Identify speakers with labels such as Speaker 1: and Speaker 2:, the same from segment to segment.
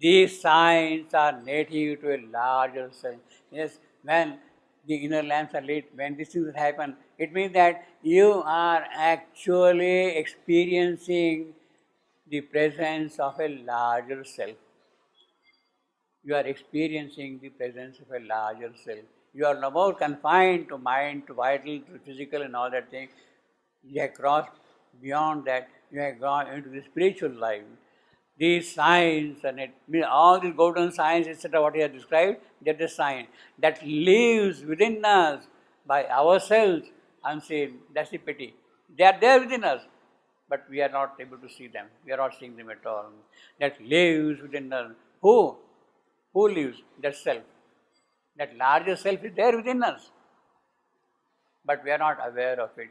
Speaker 1: These signs are native to a larger self. Yes, when the inner lamps are lit, when these things happen, it means that you are actually experiencing the presence of a larger self. You are experiencing the presence of a larger self. You are no more confined to mind, to vital, to physical and all that thing. You have crossed beyond that. You have gone into the spiritual life. These signs and all these golden signs, etc., what he has described, they're the sign that lives within us by ourselves unseen. That's the pity. They are there within us, but we are not able to see them. We are not seeing them at all. That lives within us. Who? Who lives? That self. That larger self is there within us, but we are not aware of it.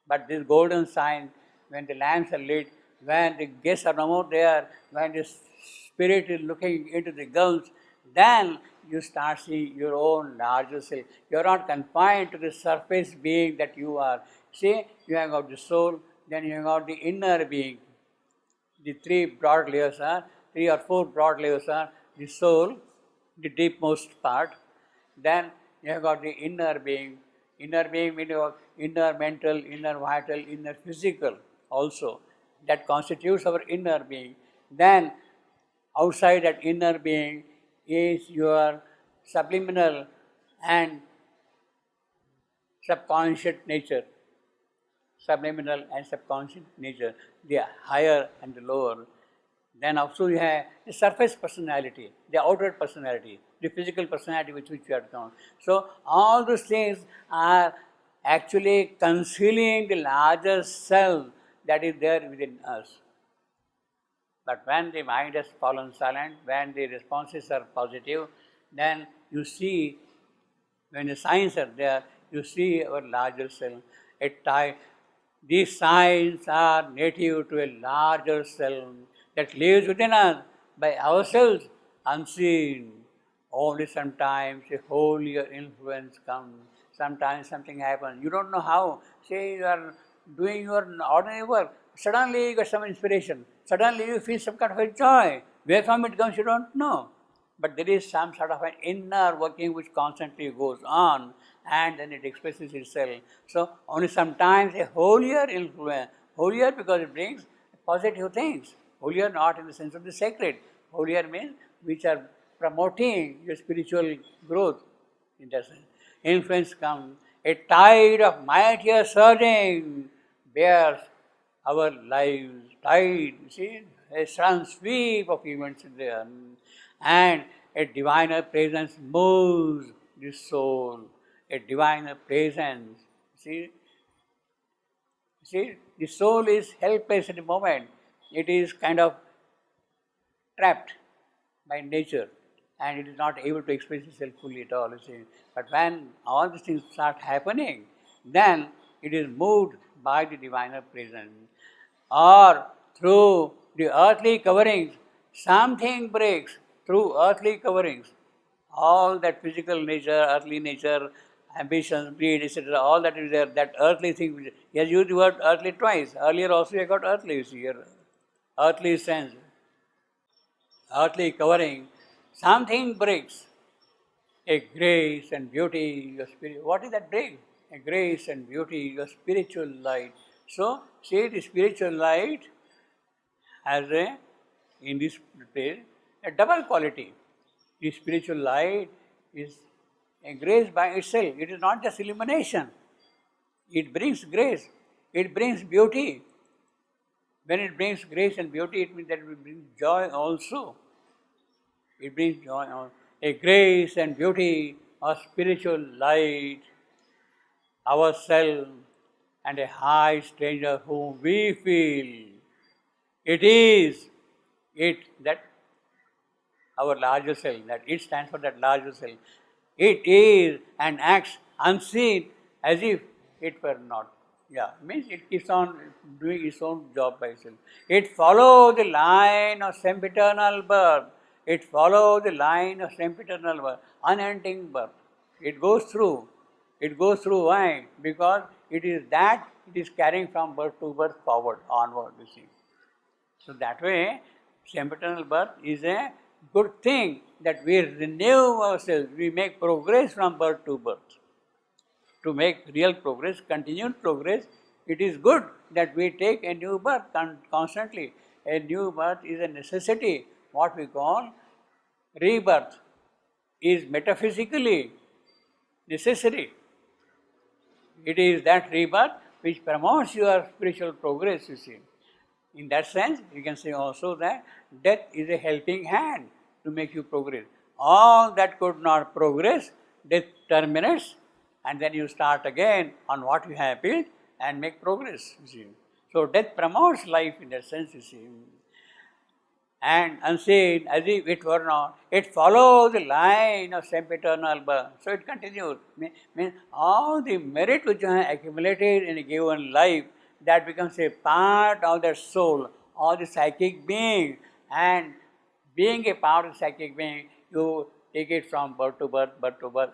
Speaker 1: But this golden sign, when the lamps are lit, when the guests are no more there, when the spirit is looking into the gulfs, then you start seeing your own larger self. You are not confined to the surface being that you are. See, you have got the soul, then you have got the inner being. The three or four broad layers are the soul, the deepmost part. Then you have got the inner being. Inner being means inner mental, inner vital, inner physical also. That constitutes our inner being. Then outside that inner being is your subliminal and subconscious nature. Subliminal and subconscious nature, the higher and the lower. Then also you have the surface personality, the outer personality, the physical personality with which you are known. So all those things are actually concealing the larger self that is there within us. But when the mind has fallen silent, when the responses are positive, then you see, when the signs are there, you see our larger self. These signs are native to a larger self that lives within us by ourselves, unseen. Only sometimes a holier influence comes. Sometimes something happens. You don't know how. Say you are doing your ordinary work. Suddenly you get some inspiration. Suddenly you feel some kind of a joy. Where from it comes, you don't know. But there is some sort of an inner working which constantly goes on, and then it expresses itself. So only sometimes a holier influence, holier because it brings positive things. Holier not in the sense of the sacred. Holier means which are promoting your spiritual growth in that sense. Influence comes, a tide of mightier surging bears our lives. Tide, you see, a sudden sweep of events in there. And a diviner presence moves the soul. A diviner presence. See, the soul is helpless at the moment. It is kind of trapped by nature and it is not able to express itself fully at all. You see. But when all these things start happening, then it is moved by the diviner presence. Or through the earthly coverings, something breaks through earthly coverings. All that physical nature, earthly nature, ambitions, greed, etc., all that is there, that earthly thing. He has used the word earthly twice. Earlier also he got earthly, you see here. Earthly sense, earthly covering. Something breaks. A grace and beauty, your spirit. What is that break? A grace and beauty, your spiritual light. So, see, the spiritual light has in this place, a double quality. The spiritual light is a grace by itself. It is not just illumination. It brings grace. It brings beauty. When it brings grace and beauty, it means that it will bring joy also. It brings joy also. A grace and beauty of spiritual light, ourselves, and a high stranger whom we feel. It is that our larger self, that it stands for that larger self. It is and acts unseen as if it were not. Yeah, means it keeps on doing its own job by itself. It follows the line of sempiternal birth. It follows the line of sempiternal birth, unending birth. It goes through. It goes through why? Because it is carrying from birth to birth forward, onward, you see. So that way, Sempiternal birth is a good thing that we renew ourselves, we make progress from birth to birth. To make real progress, continued progress, it is good that we take a new birth constantly. A new birth is a necessity. What we call rebirth is metaphysically necessary. It is that rebirth which promotes your spiritual progress, you see. In that sense, you can say also that death is a helping hand to make you progress. All that could not progress, death terminates, and then you start again on what you have built and make progress, you see. So death promotes life in that sense, you see. And unseen, as if it were not, it follows the line of sempiternal birth. So it continues. Means all the merit which you have accumulated in a given life, that becomes a part of the soul, or the psychic being. And being a part of the psychic being, you take it from birth to birth,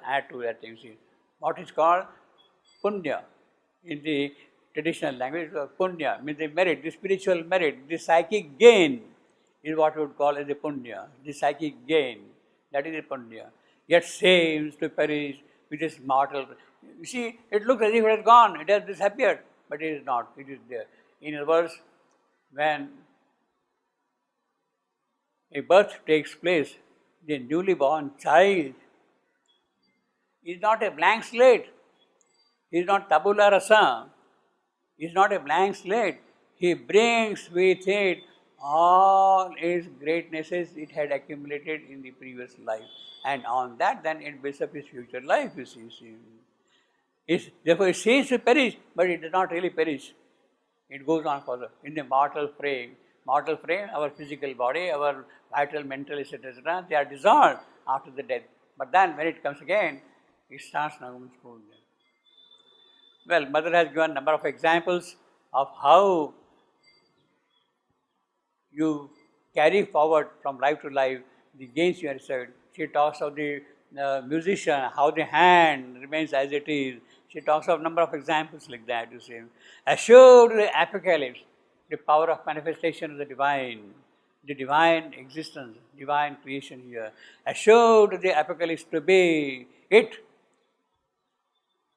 Speaker 1: add to that thing. See. What is called punya. In the traditional language, punya means the merit, the spiritual merit, the psychic gain is what we would call as a punya, the psychic gain. That is a punya. Yet seems to perish with its mortal. You see, it looks as if it has gone, it has disappeared, but it is not, it is there. In other words, when a birth takes place, the newly born child is not a blank slate, he is not tabula rasa, he is not a blank slate. He brings with it all its greatnesses it had accumulated in the previous life. And on that, then it builds up his future life, you see. Therefore, it seems to perish, but it does not really perish. It goes on further. In the mortal frame, our physical body, our vital, mental, etc., they are dissolved after the death. But then, when it comes again, it starts Nagam school. Well, Mother has given a number of examples of how you carry forward from life to life the gains you have received. She talks of the musician, how the hand remains as it is. She talks of a number of examples like that, you see. Assured the apocalypse, the power of manifestation of the divine existence, divine creation here. Assured the apocalypse to be it,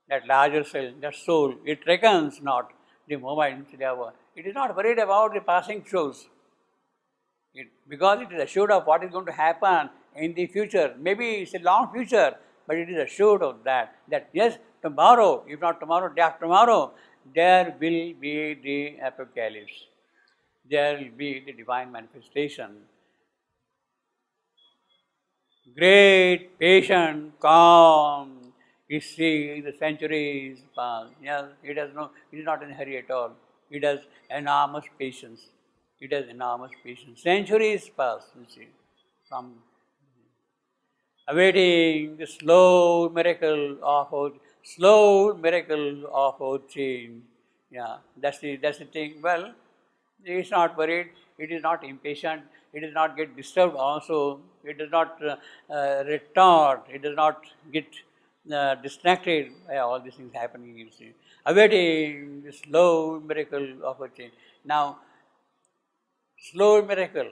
Speaker 1: that larger self, that soul, it reckons not the moment. It is not worried about the passing shows. Because it is assured of what is going to happen in the future. Maybe it's a long future, but it is assured of that yes, tomorrow, if not tomorrow, day after tomorrow, there will be the apocalypse. There will be the divine manifestation. Great, patient, calm. You see, the centuries pass. Yes, it is not in a hurry at all. It has enormous patience. Centuries pass, you see, from awaiting the slow miracle of our change. Yeah, that's the thing. Well, it is not worried. It is not impatient. It does not get disturbed. Also, it does not retort. It does not get distracted by all these things happening. You see, awaiting the slow miracle of our change. Now, slow miracle.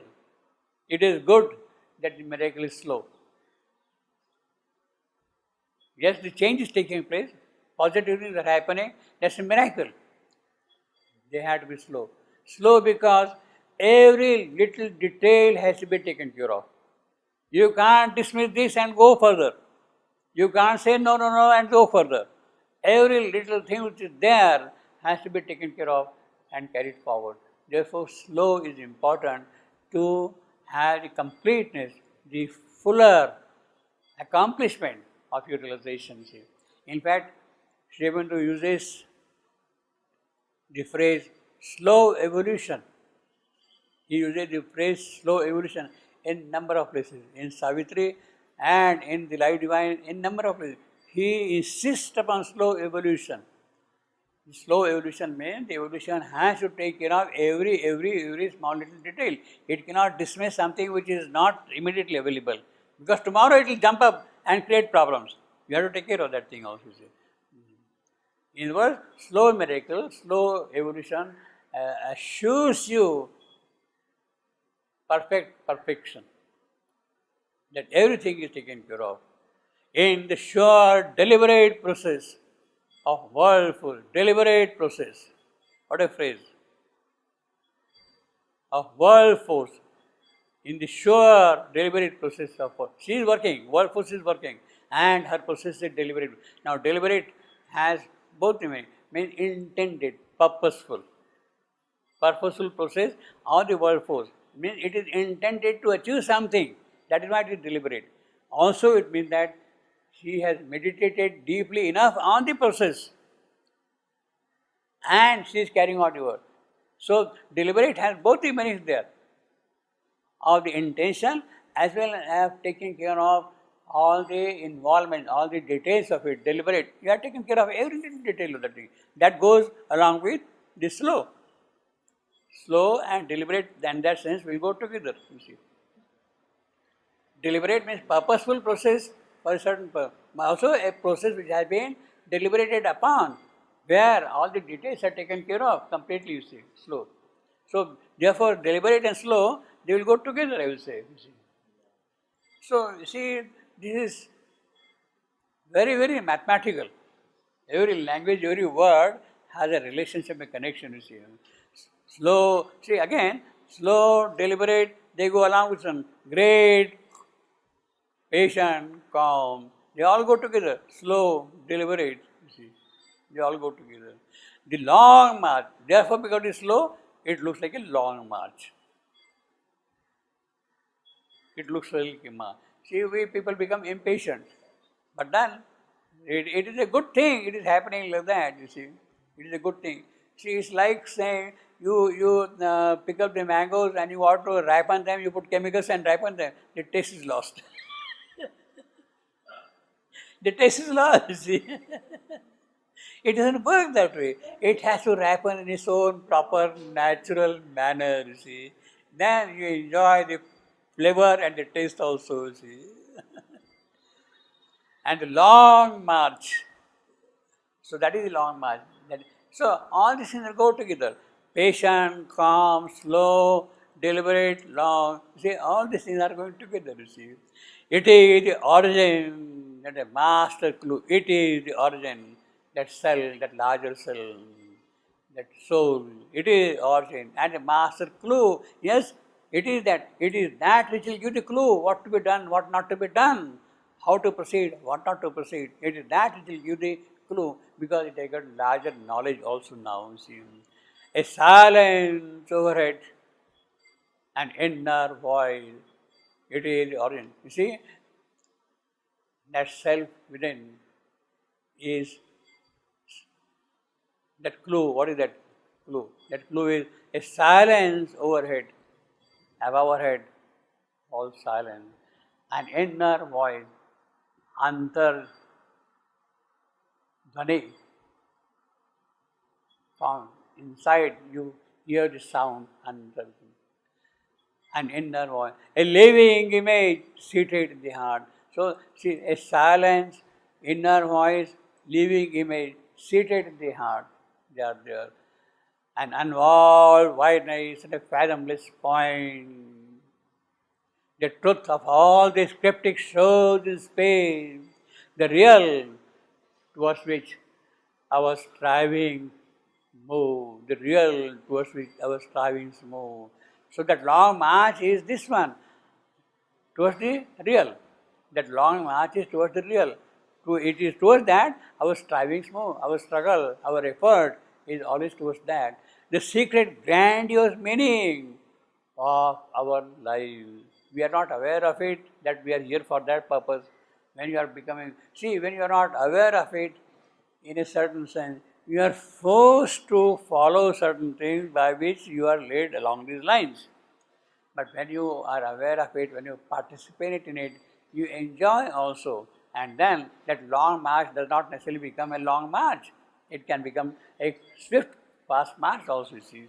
Speaker 1: It is good that the miracle is slow. Yes, the change is taking place, positive things are happening, that's a miracle. They have to be slow. Slow because every little detail has to be taken care of. You can't dismiss this and go further. You can't say no and go further. Every little thing which is there has to be taken care of and carried forward. Therefore, slow is important to have the completeness, the fuller accomplishment of your realizations here. In fact, Sri Aurobindo uses the phrase slow evolution. He uses the phrase slow evolution in number of places, in Savitri and in the Life Divine, in number of places. He insists upon slow evolution. Slow evolution means the evolution has to take care of every small little detail. It cannot dismiss something which is not immediately available. Because tomorrow it will jump up and create problems. You have to take care of that thing also. In other words, slow miracle, slow evolution assures you perfection. That everything is taken care of. In the sure, deliberate process of worldful, deliberate process. What a phrase. Of world force. In the sure, deliberate process of force. She is working, world force is working, and her process is deliberate. Now, deliberate has both means intended, purposeful. Purposeful process of the world force means it is intended to achieve something. That is why it is deliberate. Also, it means that she has meditated deeply enough on the process and she is carrying out the work. So, deliberate has both the meanings there of the intention as well as taking care of all the involvement, all the details of it. Deliberate, you are taking care of every little detail of the thing. That goes along with the slow. Slow and deliberate, in that sense, will go together, you see. Deliberate means purposeful process for a certain purpose. Also a process which has been deliberated upon, where all the details are taken care of completely, you see, slow. So, therefore, deliberate and slow, they will go together, I will say. You see. So, you see, this is very, very mathematical. Every language, every word has a relationship, a connection, you see. Slow, see again, slow, deliberate, they go along with some great, patient, calm. They all go together. Slow, deliberate, you see. They all go together. The long march, therefore because it is slow, it looks like a long march. It looks like a march. See, we people become impatient. But then, it is a good thing, it is happening like that, you see. It is a good thing. See, it's like saying, you pick up the mangoes and you want to ripen them, you put chemicals and ripen them, the taste is lost. The taste is lost, you see. It doesn't work that way. It has to ripen in its own proper, natural manner, you see. Then you enjoy the flavor and the taste also, you see. And the long march. So that is the long march. So all these things go together. Patient, calm, slow, deliberate, long. See, all these things are going together, you see. It is the origin, that a master clue. It is the origin, that cell, that larger cell, that soul. It is origin. And the master clue, yes, it is that which will give the clue, what to be done, what not to be done, how to proceed, what not to proceed. It is that which will give the clue, because it has got larger knowledge also now, you see. A silence overhead, an inner voice, it is the origin. You see, that self within is that clue. What is that clue? That clue is a silence overhead, above our head, all silence. An inner voice, antar dhani, sound. Inside you hear the sound, an inner voice, a living image seated in the heart. So, see, a silence, inner voice, living image seated in the heart. They are there. An unwalled wideness and a fathomless point. The truth of all this cryptic shows in space, the real towards which our striving move, the real towards which our strivings move. So that long march is this one, towards the real. That long march is towards the real. It is towards that our strivings move, our struggle, our effort is always towards that. The secret grandiose meaning of our lives. We are not aware of it, that we are here for that purpose. When you are becoming, see, when you are not aware of it, in a certain sense, you are forced to follow certain things by which you are led along these lines. But when you are aware of it, when you participate in it, you enjoy also. And then that long march does not necessarily become a long march. It can become a swift, fast march also, you see.